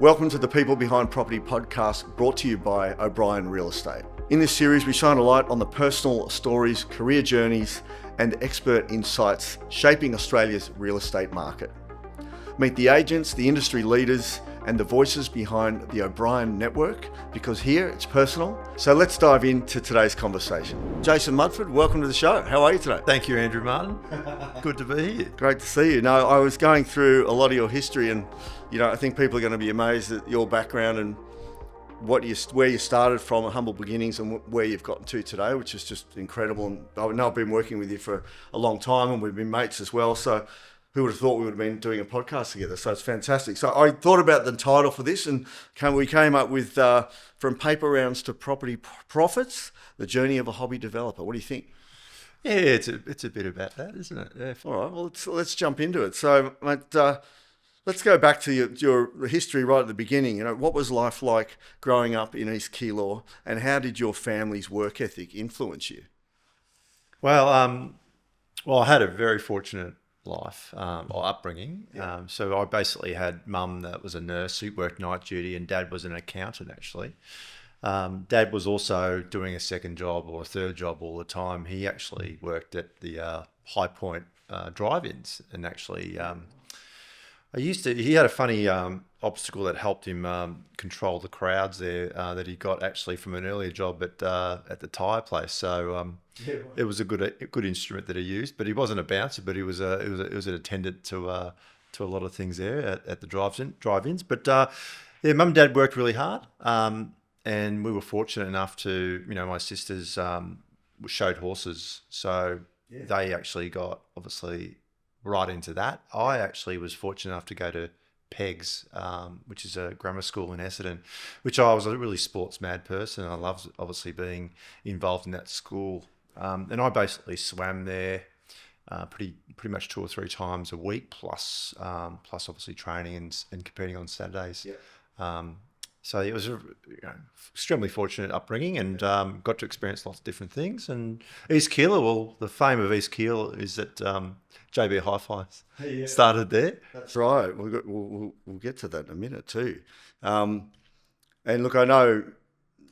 Welcome to the People Behind Property podcast, brought to you by O'Brien Real Estate. In this series, we shine a light on the personal stories, career journeys, and expert insights shaping Australia's real estate market. Meet the agents, the industry leaders, and the voices behind the O'Brien network, because here it's personal. So let's dive into today's conversation. Jason Mudford, welcome to the show. How are you today? Thank you, Andrew Martin. Good to be here. Great to see you. Now, I was going through a lot of your history, and I think people are going to be amazed at your background and where you started from, humble beginnings, and where you've gotten to today, which is just incredible. And I know I've been working with you for a long time, and we've been mates as well. So who would have thought we would have been doing a podcast together? So it's fantastic. So I thought about the title for this, and we came up with From Paper Rounds to Property Profits, the journey of a hobby developer. What do you think? Yeah, it's a bit about that, isn't it? Yeah. All right, well, let's jump into it. So, mate, let's go back to your history right at the beginning. What was life like growing up in East Keilor, and how did your family's work ethic influence you? Well, I had a very fortunate life or upbringing. Yeah. So I basically had mum that was a nurse who worked night duty, and dad was an accountant actually. Dad was also doing a second job or a third job all the time. He actually worked at the High Point drive-ins, and actually he had a funny obstacle that helped him control the crowds there that he got actually from an earlier job at the tyre place. So it was a good instrument that he used, but he wasn't a bouncer, but he was an attendant to a lot of things there at the drive-ins. But yeah, mum and dad worked really hard, and we were fortunate enough to, my sisters showed horses, so they actually got obviously right into that. I actually was fortunate enough to go to PEGS, which is a grammar school in Essendon, which I was a really sports mad person. I loved obviously being involved in that school. And I basically swam there pretty much 2 or 3 times a week, plus obviously training and competing on Saturdays. Yeah. So it was a extremely fortunate upbringing, and got to experience lots of different things. And East Keilor, well, the fame of East Keilor is that JB Hi-Fi started there. That's right. We'll get to that in a minute too. And look, I know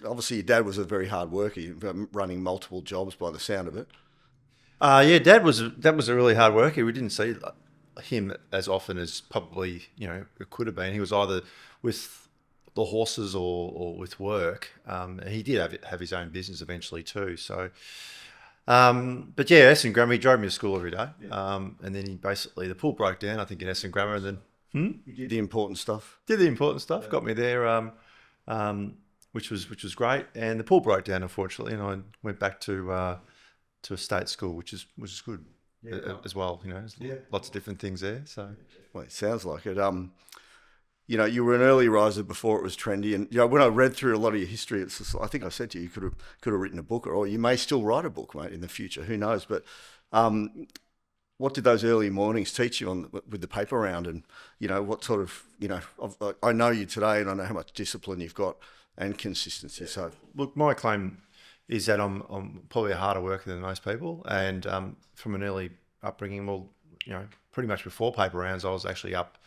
obviously your dad was a very hard worker, running multiple jobs by the sound of it. Yeah, Dad was a really hard worker. We didn't see him as often as probably it could have been. He was either with the horses or with work. He did have his own business eventually too. So, but yeah, Essendon Grammar, he drove me to school every day. Yeah. And then the pool broke down, I think, in Essendon Grammar, and then You did the important stuff. did the important stuff, got me there, which was great. And the pool broke down, unfortunately, and I went back to a state school, which is good as well. There's lots of different things there. So, well, it sounds like it. You were an early riser before it was trendy, and when I read through a lot of your history, it's just, I think I said to you, you could have written a book, or you may still write a book, mate, in the future. Who knows? But what did those early mornings teach you with the paper round, and what sort of I know you today, and I know how much discipline you've got and consistency. So look, my claim is that I'm probably a harder worker than most people, and from an early upbringing, well, pretty much before paper rounds, I was actually up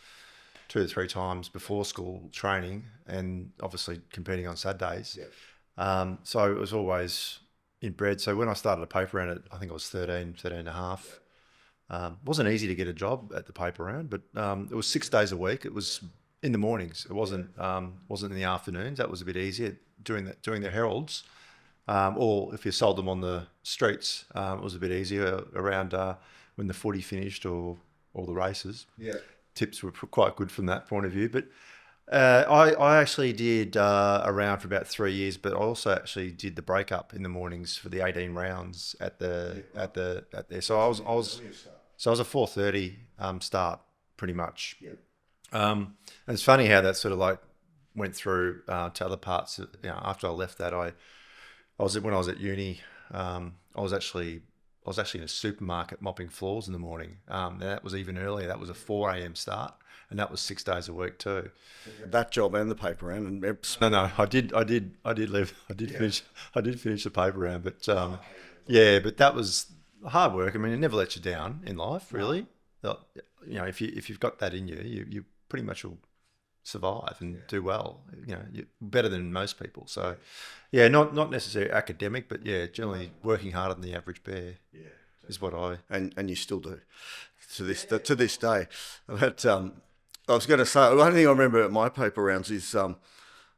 2 or 3 times before school training, and obviously competing on Saturdays. Yeah. So it was always inbred. So when I started a paper round, I think I was 13 and a half. It wasn't easy to get a job at the paper round, but it was 6 days a week. It was in the mornings. It wasn't in the afternoons. That was a bit easier during the heralds, or if you sold them on the streets, it was a bit easier around when the footy finished or the races. Yeah. Tips were quite good from that point of view. But I actually did around for about 3 years, but I also actually did the breakup in the mornings for the 18 rounds at there. So I was a 4:30 start pretty much. Yeah. And it's funny how that sort of like went through to other parts. After I left that, when I was at uni, I was actually in a supermarket mopping floors in the morning. And that was even earlier. That was a 4 a.m. start, and that was 6 days a week too. That job and the paper round. No, I did leave. I did finish the paper round, but but that was hard work. I mean, it never lets you down in life, really. If you've got that in you, you pretty much will survive and do well. You know, you're better than most people. So, yeah, not necessarily academic, but yeah, generally working harder than the average bear is what I. And you still do to this day. But I was going to say, one thing I remember at my paper rounds is I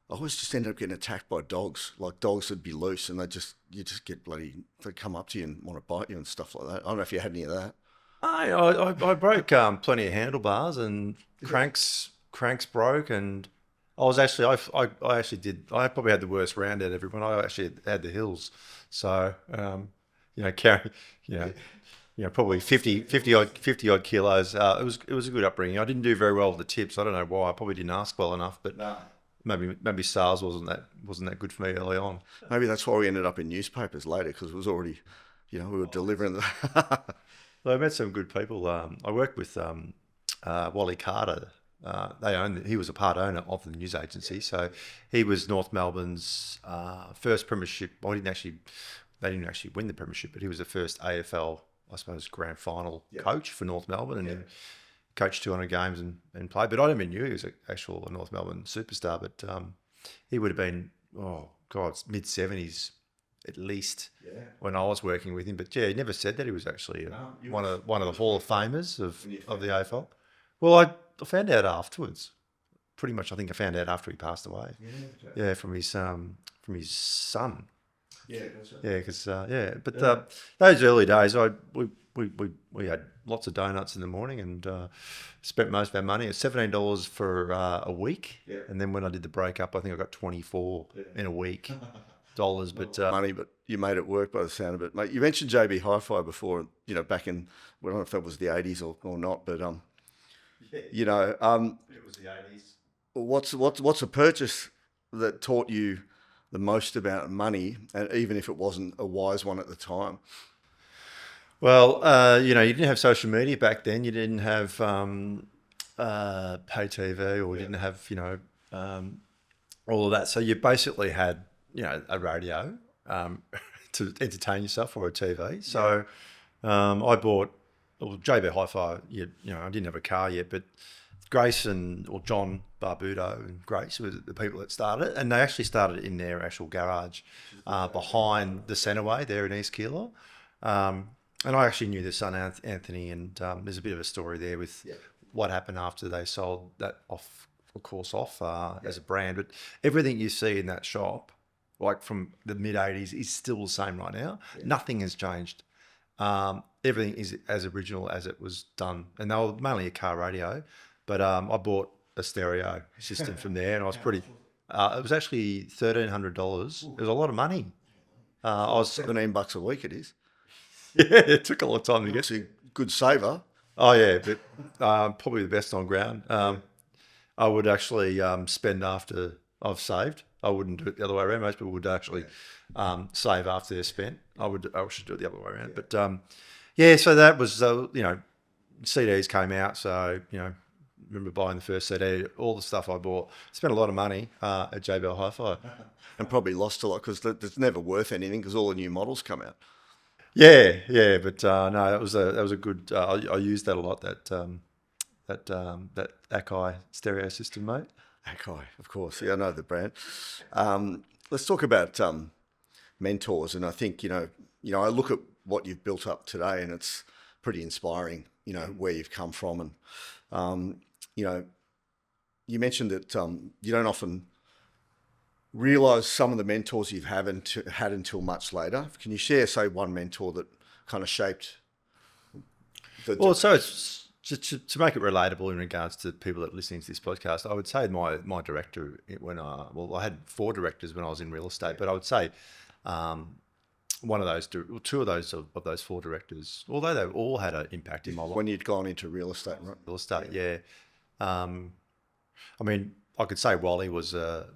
always just ended up getting attacked by dogs. Like dogs would be loose, and you just get they'd come up to you and want to bite you and stuff like that. I don't know if you had any of that. I broke plenty of handlebars and cranks broke, and I was actually I actually did I probably had the worst round out of everyone. I actually had the hills, so you know carry you know probably 50 odd kilos. It was a good upbringing. I didn't do very well with the tips. I don't know why. I probably didn't ask well enough, but maybe sales wasn't that good for me early on. Maybe that's why we ended up in newspapers later, because it was already, we were delivering the. Well, I met some good people. I worked with Wally Carter. He was a part owner of the news agency, so he was North Melbourne's first premiership. Well, they didn't actually win the premiership, but he was the first AFL, I suppose, grand final coach for North Melbourne, and then coached 200 games and played. But I never knew he was an actual North Melbourne superstar. But he would have been, mid-70s at least when I was working with him. But yeah, he never said that he was actually one of the Hall of Famers of the AFL. Well, I found out afterwards. Pretty much, I think I found out after he passed away. Yeah, from his son. Yeah, that's right. Yeah, because but those early days, we had lots of donuts in the morning and spent most of our money. It was $17 for a week, and then when I did the breakup, I think I got 24 in a week dollars. But money, but you made it work by the sound of it, mate. You mentioned JB Hi-Fi before. Back in, I don't know if that was the 80s or not, but it was the 80s. What's a purchase that taught you the most about money, and even if it wasn't a wise one at the time? Well, you didn't have social media back then. You didn't have pay TV, or you didn't have all of that. So you basically had a radio to entertain yourself, or a TV. So I bought JB Hi-Fi. I didn't have a car yet, but Grace or John Barbudo and Grace were the people that started it, and they actually started in their actual garage behind the Centreway there in East Keilor. And I actually knew their son Anthony, and there's a bit of a story there with what happened after they sold that off as a brand. But everything you see in that shop, like from the mid 80s, is still the same right now. Nothing has changed. Everything is as original as it was done, and they were mainly a car radio. But I bought a stereo system from there, and I was pretty. It was actually $1,300. It was a lot of money. I was $17 a week. It is. Yeah, it took a lot of time to get. It's a good saver. Oh yeah, but probably the best on ground. I would actually spend after I've saved. I wouldn't do it the other way around. Most people would actually save after they're spent. I should do it the other way around. But so that was CDs came out. So remember buying the first CD. All the stuff I bought. Spent a lot of money at JBL Hi-Fi, and probably lost a lot because it's never worth anything because all the new models come out. Yeah, but no, that was a good. I used that a lot. That Akai stereo system, mate. Akai, of course. Yeah, I know the brand. Let's talk about mentors, and I think I look at what you've built up today, and it's pretty inspiring. Where you've come from, and you mentioned that you don't often realise some of the mentors you've had until much later. Can you share, say, one mentor that kind of shaped so it's to make it relatable in regards to people that are listening to this podcast, I would say my director I had 4 directors when I was in real estate, but I would say one of those, 2 of those 4 directors, although they all had an impact in my life. When you'd gone into real estate, right? Real estate, yeah. I mean, I could say Wally was a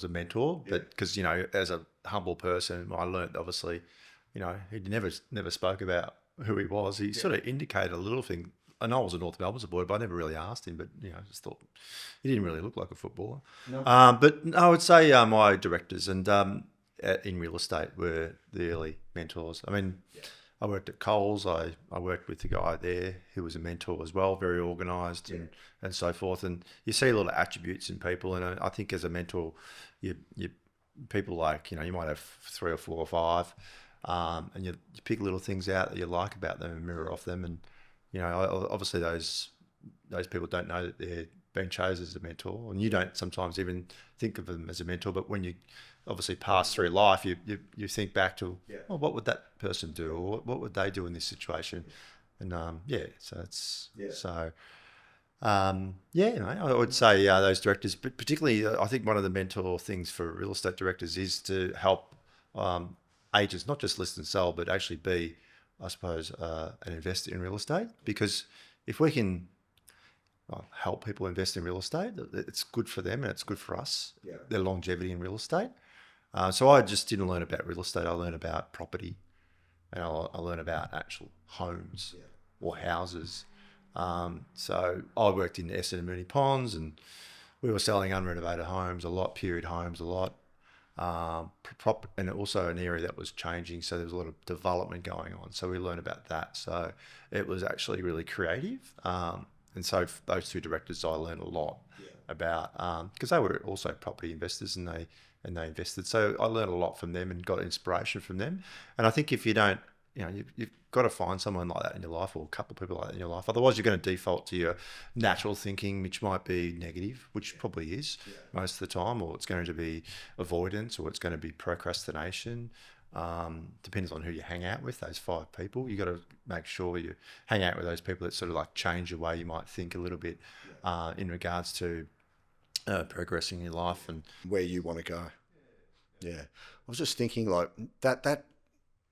mentor, but because as a humble person, I learned obviously, he never spoke about who he was. He sort of indicated a little thing. I know I was a North Melbourne supporter, but I never really asked him. But I just thought he didn't really look like a footballer. No. But I would say my directors and in real estate were the early mentors. I mean, I worked at Coles. I worked with the guy there who was a mentor as well, very organised and so forth. And you see a lot of attributes in people. And I think as a mentor, you people like, you might have 3 or 4 or 5, and you pick little things out that you like about them and mirror off them. And, obviously those people don't know that they're being chosen as a mentor, and you don't sometimes even think of them as a mentor. But when you obviously pass through life, you think back to, well, what would that person do, or what would they do in this situation? And so it's I would say those directors, but particularly I think one of the mentor things for real estate directors is to help agents not just list and sell, but actually be, I suppose, an investor in real estate. Because if we can help people invest in real estate, it's good for them and it's good for us, their longevity in real estate. So I just didn't learn about real estate. I learned about property, and I learned about actual homes or houses. So I worked in Essendon and Moonee Ponds, and we were selling unrenovated homes a lot, period homes a lot, and also an area that was changing. So there was a lot of development going on. So we learned about that. So it was actually really creative. And so those 2 directors, I learned a lot about, because they were also property investors, and they invested. So I learned a lot from them and got inspiration from them. And I think if you don't, you've got to find someone like that in your life, or a couple of people like that in your life. Otherwise, you're going to default to your natural thinking, which might be negative, which probably is most of the time, or it's going to be avoidance, or it's going to be procrastination. Depends on who you hang out with, those 5 people. You got to make sure you hang out with those people that sort of like change the way you might think a little bit in regards to progressing in your life and where you want to go. I was just thinking, like, that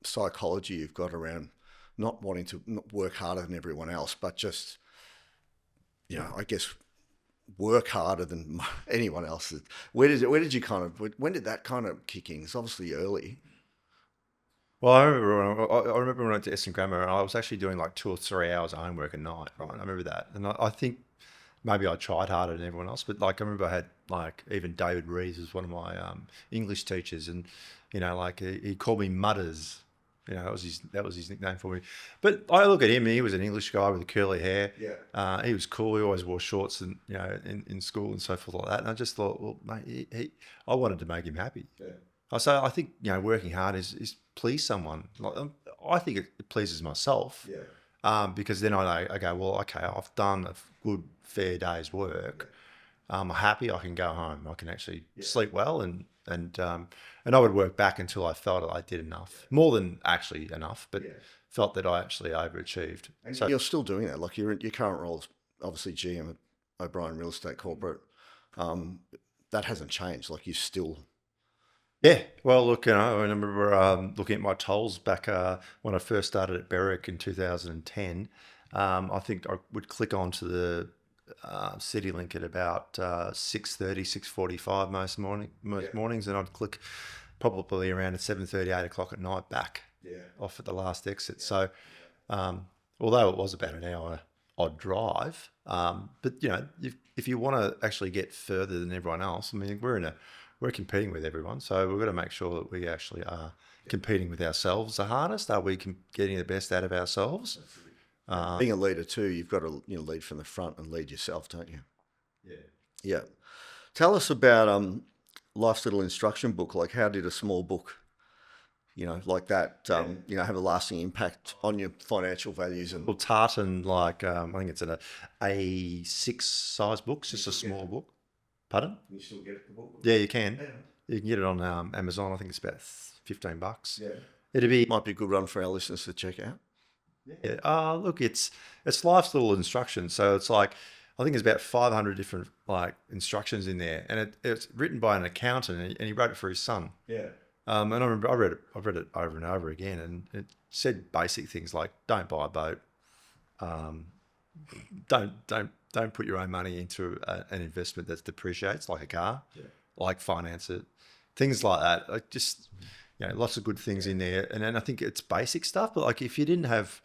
psychology you've got around not wanting to work harder than everyone else, but just, I guess work harder than anyone else. When did that kind of kick in? It's obviously early. Well, I remember when I went to Essendon Grammar, and I was actually doing like 2 or 3 hours of homework a night, right? I remember that. And I think maybe I tried harder than everyone else, but like I remember I had like even David Rees was one of my English teachers, and like he called me Mudders. That was his nickname for me. But I look at him, and he was an English guy with curly hair. He was cool. He always wore shorts, and in school and so forth like that. And I just thought, well, mate, I wanted to make him happy. So I think working hard is please someone. Like, I think it pleases myself. Because then I know, okay, I've done a good fair day's work. I'm happy. I can go home. I can actually sleep well, and I would work back until I felt that I did enough, more than actually enough, but felt that I actually overachieved. And so you're still doing that. Like your current role is obviously GM at O'Brien Real Estate Corporate. That hasn't changed. Like you still. Yeah, well, look, I remember looking at my tolls back when I first started at Berwick in 2010. I think I would click onto the CityLink at about 6:30, 6:45 most mornings, and I'd click probably around at 7:30, 8 o'clock at night back off at the last exit. So although it was about an hour odd drive, but if you want to actually get further than everyone else, I mean, we're competing with everyone, so we've got to make sure that we actually are competing with ourselves the hardest. Are we getting the best out of ourselves? Being a leader too, you've got to lead from the front and lead yourself, don't you? Yeah. Tell us about Life's Little Instruction Book. Like, how did a small book, like that, have a lasting impact on your financial values? And well, Tartan, like I think it's an A6 size book. It's just a small book. Pardon? Can you still get it, the book? Yeah, you can. You can get it on Amazon. I think it's about $15. Might be a good one for our listeners to check out. Yeah. Look, it's Life's Little Instructions. So it's like, I think there's about 500 different like instructions in there, and it's written by an accountant, and he wrote it for his son. And I remember I've read it over and over again, and it said basic things like don't buy a boat, don't put your own money into an investment that depreciates like a car, like finance it, things like that. Like just lots of good things in there, and then I think it's basic stuff. But like if you didn't have,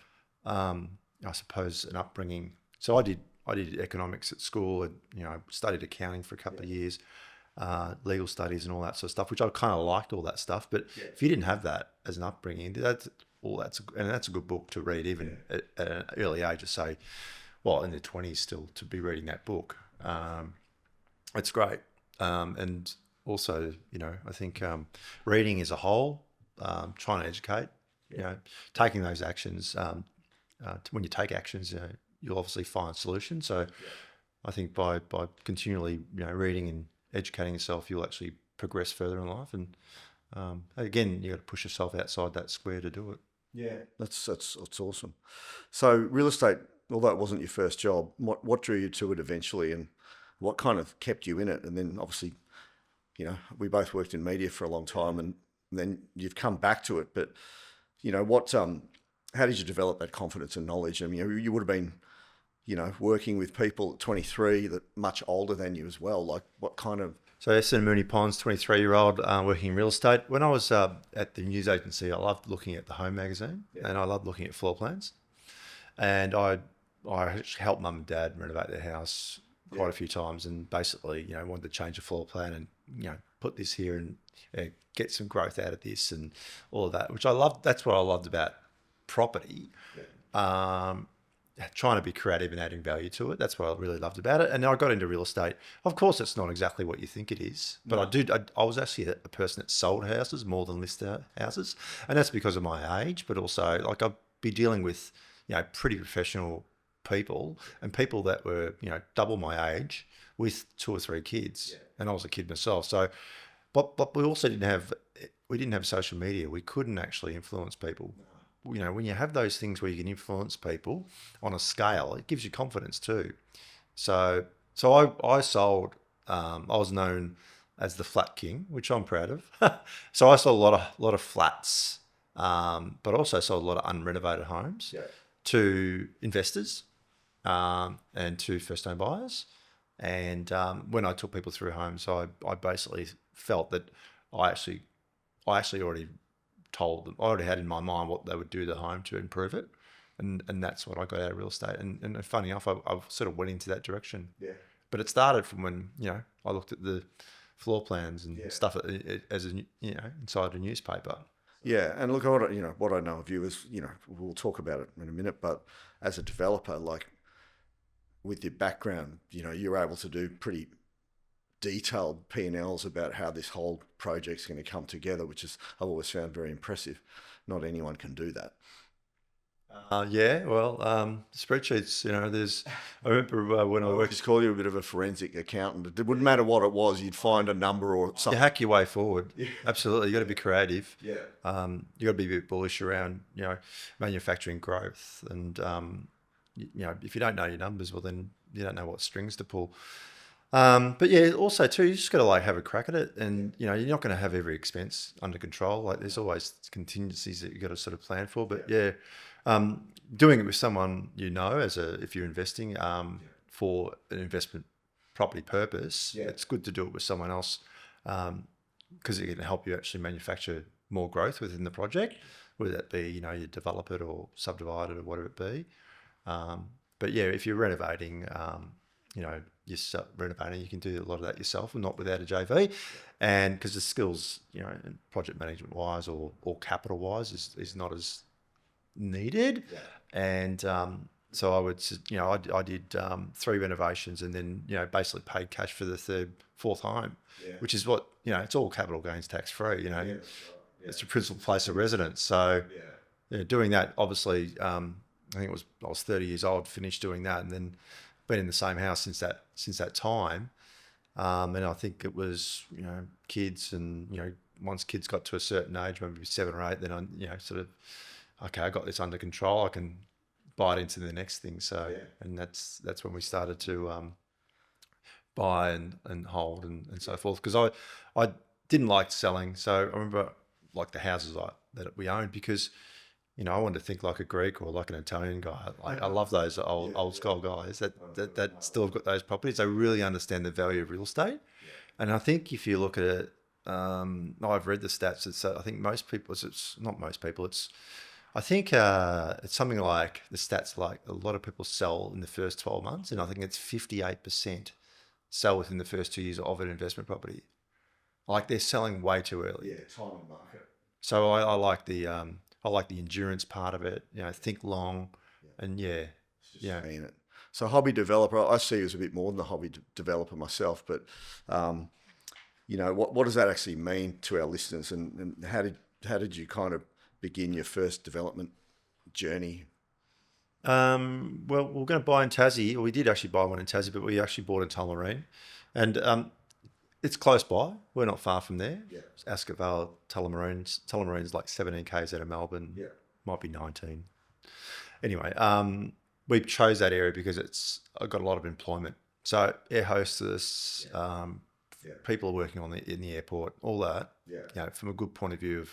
I suppose, an upbringing. So I did economics at school, and studied accounting for a couple of years, legal studies and all that sort of stuff, which I kind of liked all that stuff. But if you didn't have that as an upbringing, all that's a good book to read, even at an early age. To say, well, in their 20s still to be reading that book, it's great. And also, I think reading as a whole, trying to educate, taking those actions. When you take actions, you'll obviously find solutions. So I think by continually reading and educating yourself, you'll actually progress further in life. And again, you got to push yourself outside that square to do it. Yeah, that's awesome. So real estate, although it wasn't your first job, what drew you to it eventually, and what kind of kept you in it? And then obviously, we both worked in media for a long time, and then you've come back to it. But how did you develop that confidence and knowledge? I mean, you would have been, working with people at 23 that much older than you as well. Like, what kind of... So Essendon Mooney Ponds, 23-year-old, working in real estate. When I was at the news agency, I loved looking at the Home magazine, and I loved looking at floor plans. And I helped mum and dad renovate their house quite a few times, and basically, wanted to change a floor plan and, put this here and get some growth out of this and all of that, which I loved. That's what I loved about property. Trying to be creative and adding value to it. That's what I really loved about it. And I got into real estate. Of course, it's not exactly what you think it is, but I was actually a person that sold houses more than listed houses. And that's because of my age, but also like I'd be dealing with, pretty professional people and people that were, double my age with 2 or 3 kids. Yeah. And I was a kid myself. So, but we also didn't have social media. We couldn't actually influence people. When you have those things where you can influence people on a scale, it gives you confidence too. So I sold. I was known as the Flat King, which I'm proud of. So I sold a lot of flats, but also sold a lot of unrenovated homes to investors and to first-home buyers. And when I took people through homes, I basically felt that I actually already told them, I already had in my mind what they would do to the home to improve it. And that's what I got out of real estate. And funny enough, I've sort of went into that direction. Yeah. But it started from when, I looked at the floor plans and stuff as inside a newspaper. Yeah, and look, what I know of you is, we'll talk about it in a minute, but as a developer, like with your background, you're able to do pretty detailed P&Ls about how this whole project's going to come together, which is I've always found very impressive. Not anyone can do that. Spreadsheets, I remember when I worked... Just call you a bit of a forensic accountant. It wouldn't matter what it was, you'd find a number or something. You hack your way forward. Yeah. Absolutely. You got to be creative. Yeah. You got to be a bit bullish around, manufacturing growth. And, if you don't know your numbers, well, then you don't know what strings to pull. But yeah, also too, you just got to have a crack at it, and you're not going to have every expense under control. Like there's always contingencies that you got to sort of plan for. But doing it with someone if you're investing for an investment property purpose, it's good to do it with someone else because it can help you actually manufacture more growth within the project, whether that be you develop it or subdivide it or whatever it be. But yeah, if you're renovating, you're renovating, you can do a lot of that yourself and not without a JV. And because the skills, project management wise or capital wise is not as needed. Yeah. And so I would, I did 3 renovations and then, basically paid cash for the 4th home, which is what, it's all capital gains tax free, it's the principal place of residence. So doing that, obviously, I think I was 30 years old, finished doing that, and then been in the same house since that time. And I think it was, kids and, once kids got to a certain age, maybe 7 or 8, then I, sort of, okay, I got this under control. I can buy it into the next thing. So, and that's when we started to buy and hold and so forth. Because I didn't like selling. So I remember like the houses that we owned because, I wanted to think like a Greek or like an Italian guy. I love those old school guys that still have got those properties. They really understand the value of real estate. And I think if you look at it, I've read the stats. I think most people, it's not most people, I think it's something like the stats like a lot of people sell in the first 12 months. And I think it's 58% sell within the first 2 years of an investment property. Like they're selling way too early. Yeah, time on market. So I like I like the endurance part of it. Think long, and Saying it. So hobby developer, I see you as a bit more than a hobby developer myself, but what does that actually mean to our listeners, and how did you kind of begin your first development journey? Well, we're going to buy in Tassie, or we did actually buy one in Tassie, but we actually bought in Tullamarine, and it's close by. We're not far from there. Yeah. It's Ascot Vale, Tullamarine. Tullamarine's like 17 k's out of Melbourne. Yeah. Might be 19. Anyway, we chose that area because it's got a lot of employment. So air hostess, people are working in the airport, all that. Yeah. From a good point of view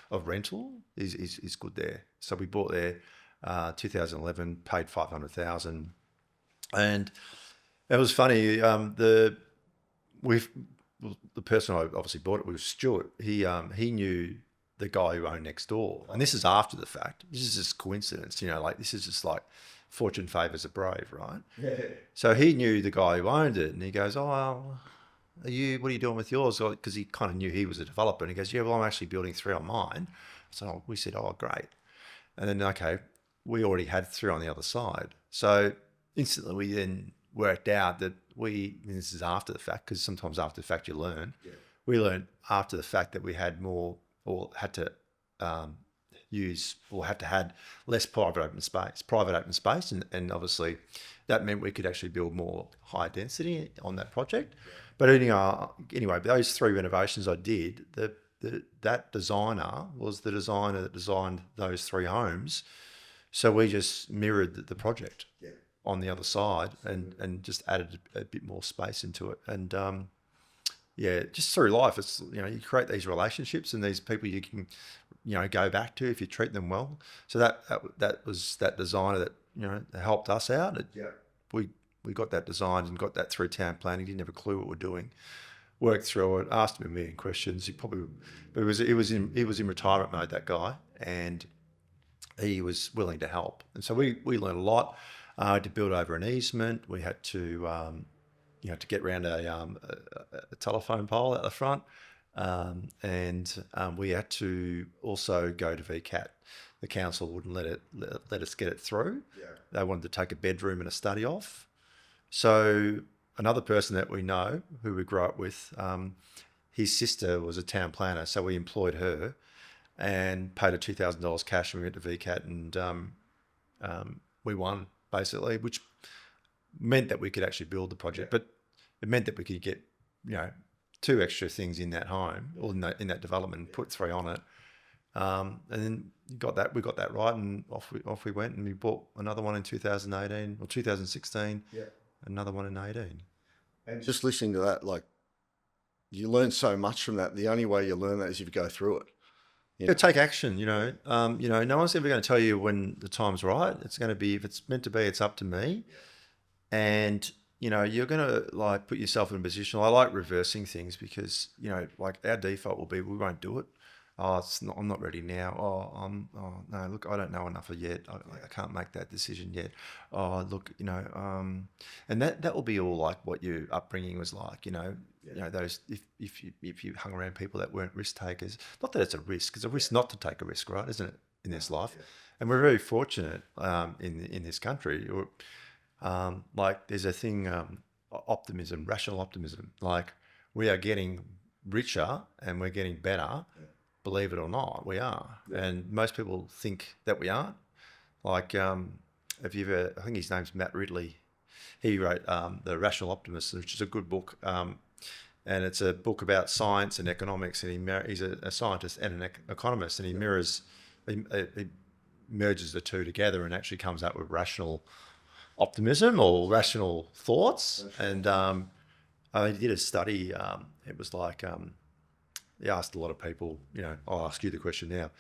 of rental is good there. So we bought there, 2011, paid 500,000, and it was funny. The person I obviously bought it was Stuart. He knew the guy who owned next door, and this is after the fact. This is just coincidence, this is just like fortune favours the brave, right? Yeah. So he knew the guy who owned it, and he goes, "Oh, well, what are you doing with yours?" Because he kind of knew he was a developer, and he goes, "Yeah, well, I'm actually building 3 on mine." So we said, "Oh, great." And then, okay, we already had 3 on the other side. So instantly we then worked out that and this is after the fact, because sometimes after the fact you learn. Yeah. We learned after the fact that we had more, or had to had less private open space. And obviously that meant we could actually build more high density on that project. Yeah. But anyway, those 3 renovations I did, that designer was the designer that designed those 3 homes. So we just mirrored the project on the other side and just added a bit more space into it. And just through life, it's, you create these relationships and these people you can, go back to if you treat them well. So that was that designer that, helped us out. We got that designed and got that through town planning. Didn't have a clue what we're doing. Worked through it, asked him a million questions. He was in retirement mode, that guy, and he was willing to help. And so we learned a lot. To build over an easement, we had to to get around a telephone pole out the front, and we had to also go to VCAT. The council wouldn't let us get it through. Yeah. They wanted to take a bedroom and a study off. So another person that we know, who we grew up with, his sister was a town planner, so we employed her and paid her $2,000 cash, and we went to VCAT, and we won, basically, which meant that we could actually build the project. But it meant that we could get 2 extra things in that home, or in that development, and put 3 on it. And then we got that right, and off we went, and we bought another one in 2018 or 2016. Yeah. Another one in 18. And just listening to that, like, you learn so much from that. The only way you learn that is if you go through it. Take action. No one's ever going to tell you when the time's right. It's going to be, if it's meant to be, it's up to me. And you're going to put yourself in a position. I like reversing things because our default will be we won't do it. I'm not ready now. No, look, I don't know enough yet. I can't make that decision yet. Look, and that will be all like what your upbringing was like. Those if you hung around people that weren't risk takers. Not that it's a risk. It's a risk not to take a risk, right? Isn't it, in this life? Yeah. And we're very fortunate in this country. There's a thing, optimism, rational optimism. Like, we are getting richer and we're getting better. Yeah. Believe it or not, we are. Yeah. And most people think that we aren't. If you've ever, I think his name's Matt Ridley. He wrote The Rational Optimist, which is a good book. And it's a book about science and economics. And he's a scientist and an economist, and he merges the two together and actually comes up with rational optimism or rational thoughts. And he did a study. It was like, he asked a lot of people, I'll ask you the question now.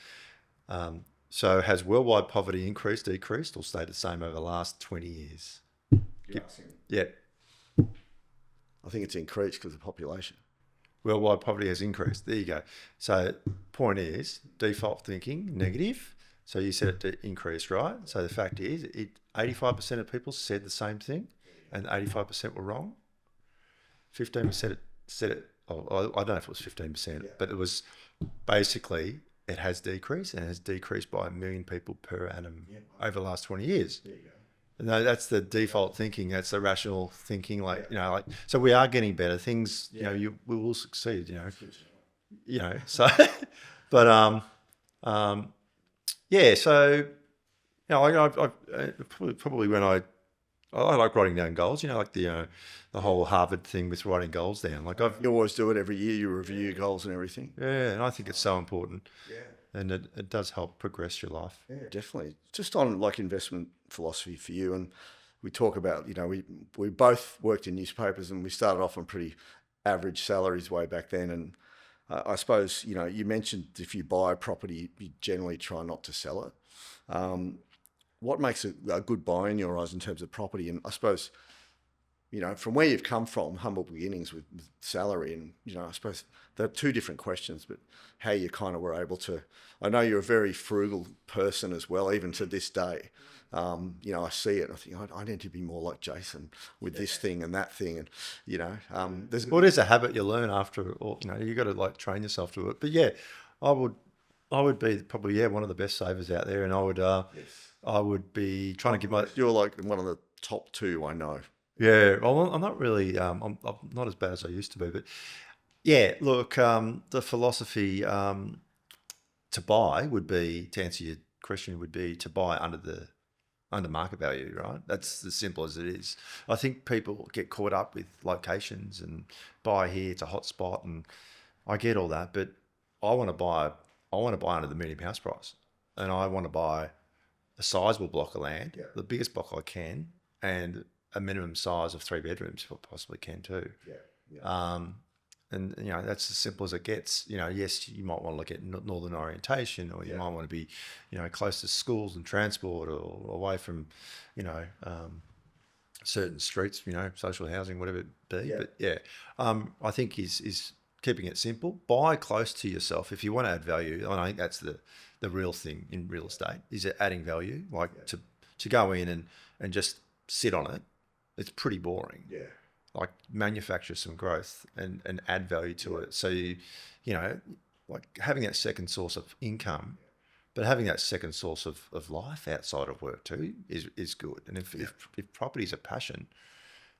So has worldwide poverty increased, decreased, or stayed the same over the last 20 years? Yeah. I think it's increased because of population. Worldwide poverty has increased. There you go. So point is, default thinking, negative. So you said it to increase, right? So the fact is, 85% of people said the same thing, and 85% were wrong. 15% said it. Oh, I don't know if it was 15%, but it was basically it has decreased, and it has decreased by 1 million people per annum over the last 20 years. There you go. No, that's the default thinking. That's the rational thinking. Like, so we are getting better things. We will succeed. So, but yeah. So, I probably when I like writing down goals. Like the whole Harvard thing with writing goals down. Like You always do it every year. You review your goals and everything. yeah, and I think it's so important. Yeah. And it does help progress your life. Yeah, definitely. Just on like investment philosophy for you, and we talk about, we both worked in newspapers, and we started off on pretty average salaries way back then. And I suppose, you mentioned if you buy a property, you generally try not to sell it. What makes a good buy in your eyes in terms of property? And I suppose, from where you've come from, humble beginnings with salary, and, I suppose there are two different questions, but how you kind of were able to, I know you're a very frugal person as well, even to this day. I see it, I think I need to be more like Jason with this thing and that thing. And, there's... Well, it is a habit you learn after, or, you got to like train yourself to it. But yeah, I would be probably, one of the best savers out there. And I would be trying to give You're like one of the top two I know. Yeah, well, I'm not really, I'm not as bad as I used to be, but yeah, look, the philosophy to buy would be, to answer your question, would be to buy under market value, right? That's as simple as it is. I think people get caught up with locations and buy here, it's a hot spot, and I get all that, but I want to buy under the medium house price, and I want to buy a sizable block of land, the biggest block I can, and a minimum size of 3 bedrooms if I possibly can too. And that's as simple as it gets. Yes, you might want to look at northern orientation, or you might want to be, close to schools and transport, or away from, certain streets, social housing, whatever it be. But I think is keeping it simple. Buy close to yourself if you want to add value. I think that's the real thing in real estate, is it adding value, like to go in and just sit on it. It's pretty boring. Yeah. Like manufacture some growth and add value to it. So like having that second source of income, but having that second source of life outside of work too is good. And if property is a passion,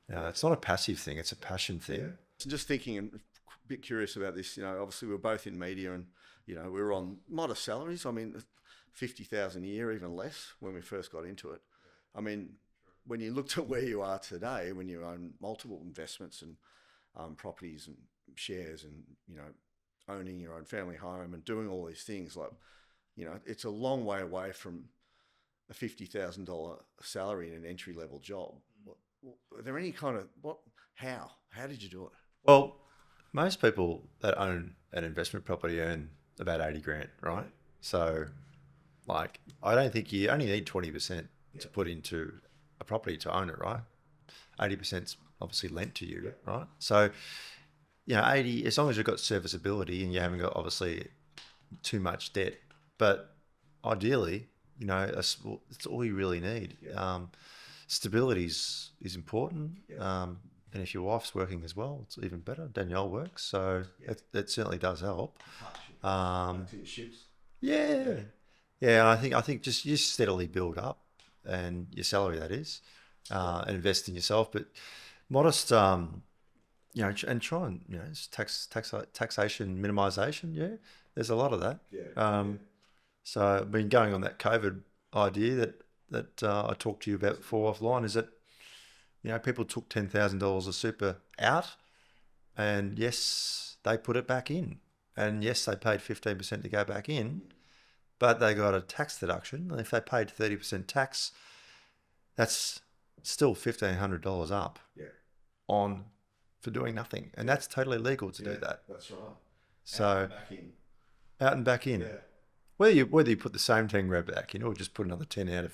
it's not a passive thing, it's a passion thing. Yeah. So just thinking and a bit curious about this, obviously we're both in media, and, we were on modest salaries. I mean, 50,000 a year, even less when we first got into it. I mean, when you looked at where you are today, when you own multiple investments and properties and shares, and owning your own family home and doing all these things, like it's a long way away from a $50,000 salary in an entry level job. Are there any kind of how did you do it? Well, most people that own an investment property earn about 80 grand, right? So, like, I don't think you only need 20% to put into a property to own it, right? 80% obviously lent to you, right? So, 80, as long as you've got serviceability and you haven't got obviously too much debt, but ideally, it's all you really need. Stability is important. And if your wife's working as well, it's even better. Danielle works, so that certainly does help. Yeah, I think just you steadily build up, and your salary, that is, and invest in yourself, but modest, and try and taxation minimization. There's a lot of that. So I've been going on that COVID idea that I talked to you about before offline. Is that people took $10,000 of super out, and yes, they put it back in, and yes, they paid 15% to go back in. But they got a tax deduction, and if they paid 30% tax, that's still $1,500 up for doing nothing, and that's totally legal to do that. That's right. So out and back in. Yeah. Whether you put the same 10 grand back in, or just put another 10 out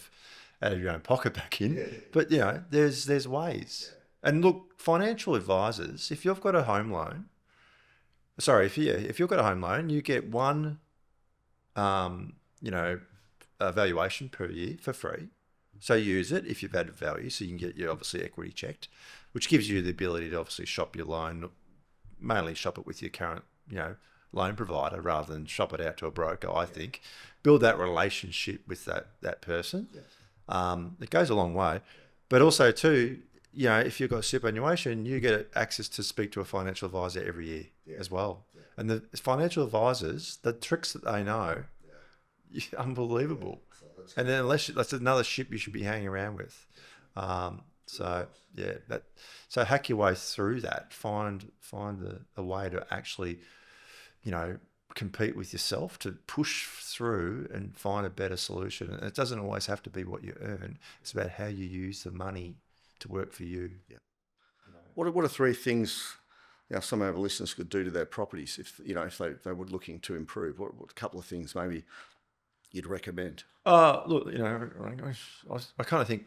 of your own pocket back in, but there's ways. And look, financial advisors, if you've got a home loan, if you've got a home loan, you get one valuation per year for free. So use it if you've added value, so you can get your obviously equity checked, which gives you the ability to obviously shop your loan, mainly shop it with your current, loan provider rather than shop it out to a broker. I think build that relationship with that person. It goes a long way, but also too, if you've got superannuation, you get access to speak to a financial advisor every year as well. And the financial advisors, the tricks that they know, unbelievable. And then that's another ship you should be hanging around with. So hack your way through that. Find a way to actually, compete with yourself to push through and find a better solution. And it doesn't always have to be what you earn. It's about how you use the money to work for you. Yeah. What are three things some of our listeners could do to their properties if they were looking to improve? What a couple of things maybe you'd recommend? Look, I kind of think,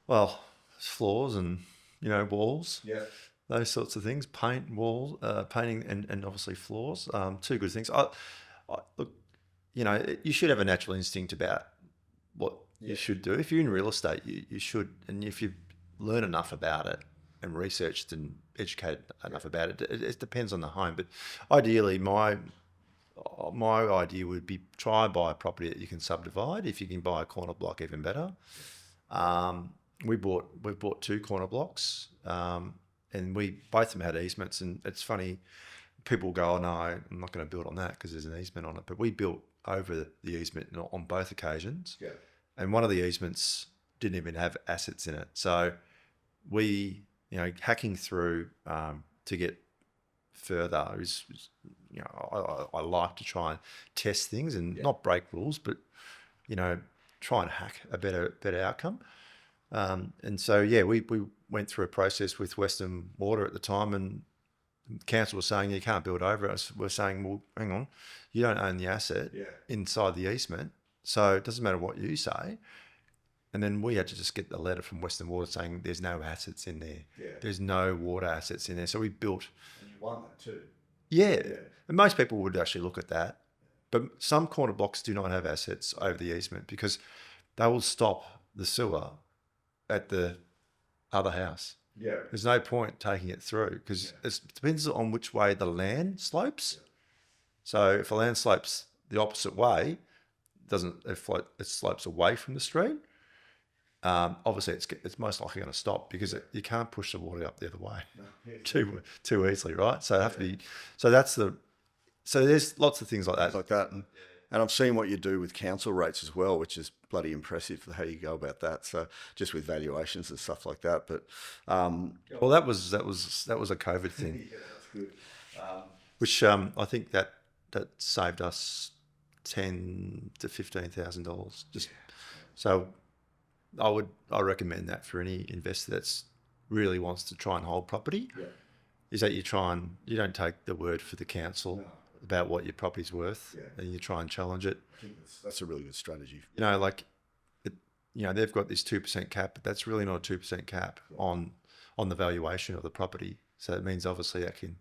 well, floors and walls. Yeah. Those sorts of things, painting and obviously floors. Two good things. Look, you should have a natural instinct about what you should do. If you're in real estate, you should, and if you learn enough about it and researched and educated enough about it, it depends on the home. But ideally, my idea would be try and buy a property that you can subdivide. If you can buy a corner block, even better. We've bought 2 corner blocks. And we both of them had easements, and it's funny, people go, "Oh no, I'm not going to build on that because there's an easement on it." But we built over the easement on both occasions, and one of the easements didn't even have assets in it. So we, hacking through to get further is I like to try and test things and not break rules, but try and hack a better outcome. And so, we went through a process with Western Water at the time, and the council was saying you can't build over us. We're saying, well, hang on, you don't own the asset inside the easement, so it doesn't matter what you say. And then we had to just get the letter from Western Water saying there's no assets in there. Yeah. There's no water assets in there. So we built. And you won that too. Yeah. And most people would actually look at that. But some corner blocks do not have assets over the easement because they will stop the sewer at the other house. Yeah. There's no point taking it through because it depends on which way the land slopes. Yeah. So if the land slopes the opposite way, it slopes away from the street. Obviously, it's most likely going to stop because you can't push the water up the other way too easily, right? So it have to be. So there's lots of things like that. And I've seen what you do with council rates as well, which is bloody impressive for how you go about that. So just with valuations and stuff like that. But well, that was a COVID thing. Yeah, that's good. Which I think that saved us $10,000 to $15,000. So I recommend that for any investor that's really wants to try and hold property. Yeah. Is that you don't take the word for the council. No. About what your property's worth, and you try and challenge it. I think that's a really good strategy. They've got this 2% cap, but that's really not a 2% cap on the valuation of the property. So it means obviously that can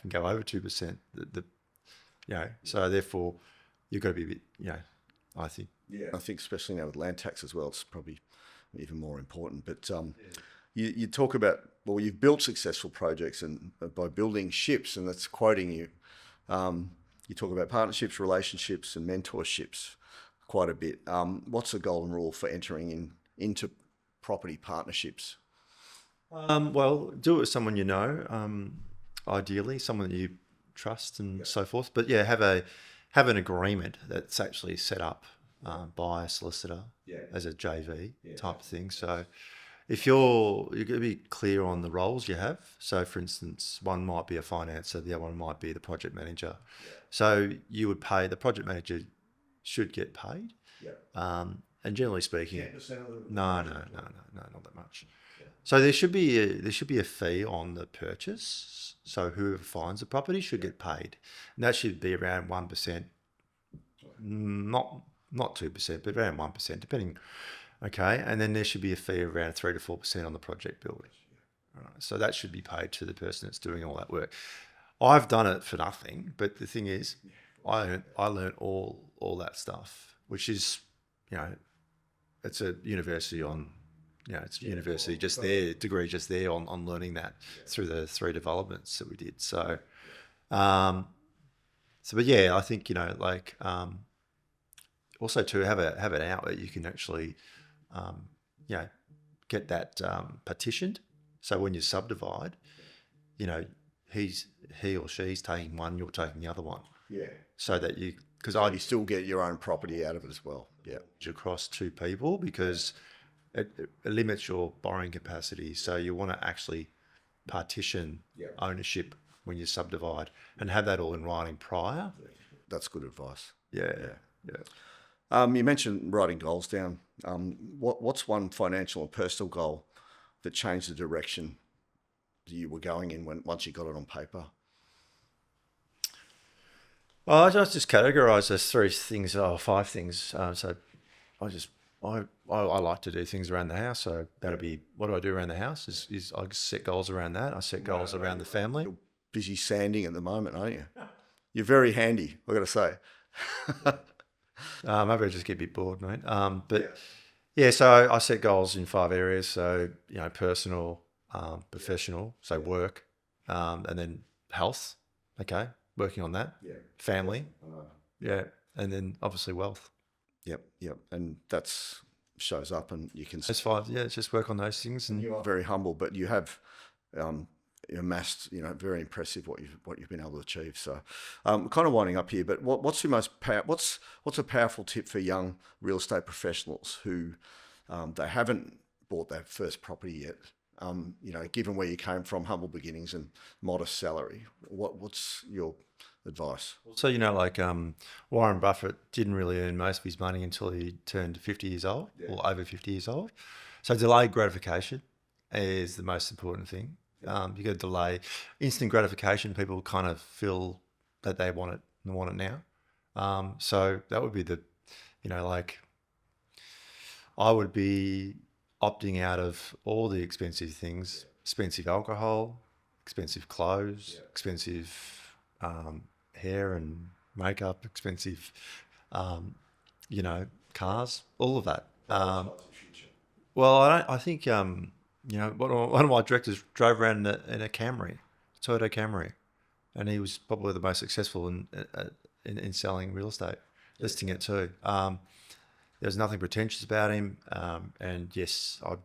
go over 2%. So therefore you've got to be a bit, I think. Yeah, I think especially now with land tax as well, it's probably even more important. But you talk about, well, you've built successful projects and by building ships, and that's quoting you. You talk about partnerships, relationships, and mentorships quite a bit. What's the golden rule for entering into property partnerships? Well, do it with someone you know, ideally someone that you trust and so forth. But have an agreement that's actually set up by a solicitor as a JV type of thing. So if you're going to be clear on the roles you have. So for instance, one might be a financer, the other one might be the project manager. Yeah. So you would pay, the project manager should get paid. Yeah. And generally speaking, 10% no, not that much. Yeah. So there should be a fee on the purchase. So whoever finds the property should get paid. And that should be around 1%, not 2%, but around 1%, depending. Okay, and then there should be a fee of around 3 to 4% on the project building. All right, so that should be paid to the person that's doing all that work. I've done it for nothing, but the thing is, I learned all that stuff, which is, it's a university on, it's a university just there, degree just there on learning that through the 3 developments that we did. So, So, but yeah, I think, like, also to have an outlet, you can actually, um, you know, get that partitioned. So when you subdivide, you know, he or she's taking one, you're taking the other one. Yeah. So that because You still get your own property out of it as well. Yeah. across two people because it limits your borrowing capacity. So you want to actually partition ownership when you subdivide and have that all in writing prior. That's good advice. Yeah. You mentioned writing goals down. What's one financial and personal goal that changed the direction you were going in once you got it on paper? Well, I just categorize those three things, or five things. So I like to do things around the house. So that'll be, what do I do around the house? Is I set goals around that. I set goals around the family. You're busy sanding at the moment, aren't you? You're very handy, I've got to say. Maybe I just get a bit bored, mate. But yeah, so I set goals in 5 areas. So, personal, professional, so work, and then health. Okay, working on that. Yeah. Family. Yeah, and then obviously wealth. Yep. And that's shows up, and you can. Those 5, yeah, just work on those things. And You are very humble, but you have amassed, very impressive what you've been able to achieve. So, kind of winding up here, but what's your what's a powerful tip for young real estate professionals who they haven't bought their first property yet? Given where you came from, humble beginnings and modest salary, what's your advice? so, like Warren Buffett didn't really earn most of his money until he turned 50 years old or over 50 years old. So delayed gratification is the most important thing. You got to delay instant gratification. People kind of feel that they want it now. So that would be like I would be opting out of all the expensive things, expensive alcohol, expensive clothes, expensive hair and makeup, expensive, cars, all of that. Well, I think, one of my directors drove around in a Camry, Toyota Camry, and he was probably the most successful in selling real estate, listing it too. There's nothing pretentious about him, and yes, I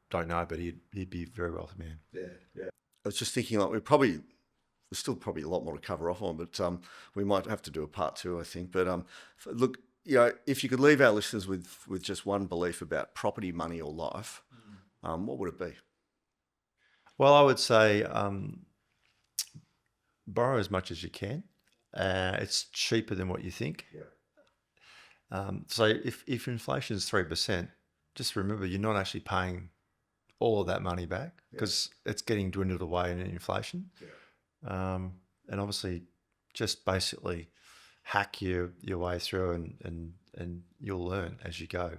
don't know, but he'd be a very wealthy man. Yeah. I was just thinking, like, there's still probably a lot more to cover off on, but we might have to do a part 2, I think. But look, if you could leave our listeners with just one belief about property, money, or life, what would it be? Well, I would say borrow as much as you can. It's cheaper than what you think. So if inflation is 3%, just remember you're not actually paying all of that money back because it's getting dwindled away in inflation. And obviously just basically hack your way through and you'll learn as you go,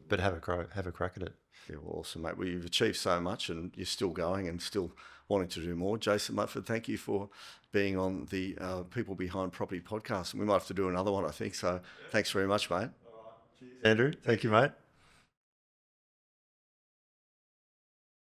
but have a crack at it. Yeah, well, awesome, mate. Well, you've achieved so much and you're still going and still wanting to do more. Jason Mudford, thank you for being on the People Behind Property podcast. And we might have to do another one, I think. So thanks very much, mate. Andrew, thank you, mate.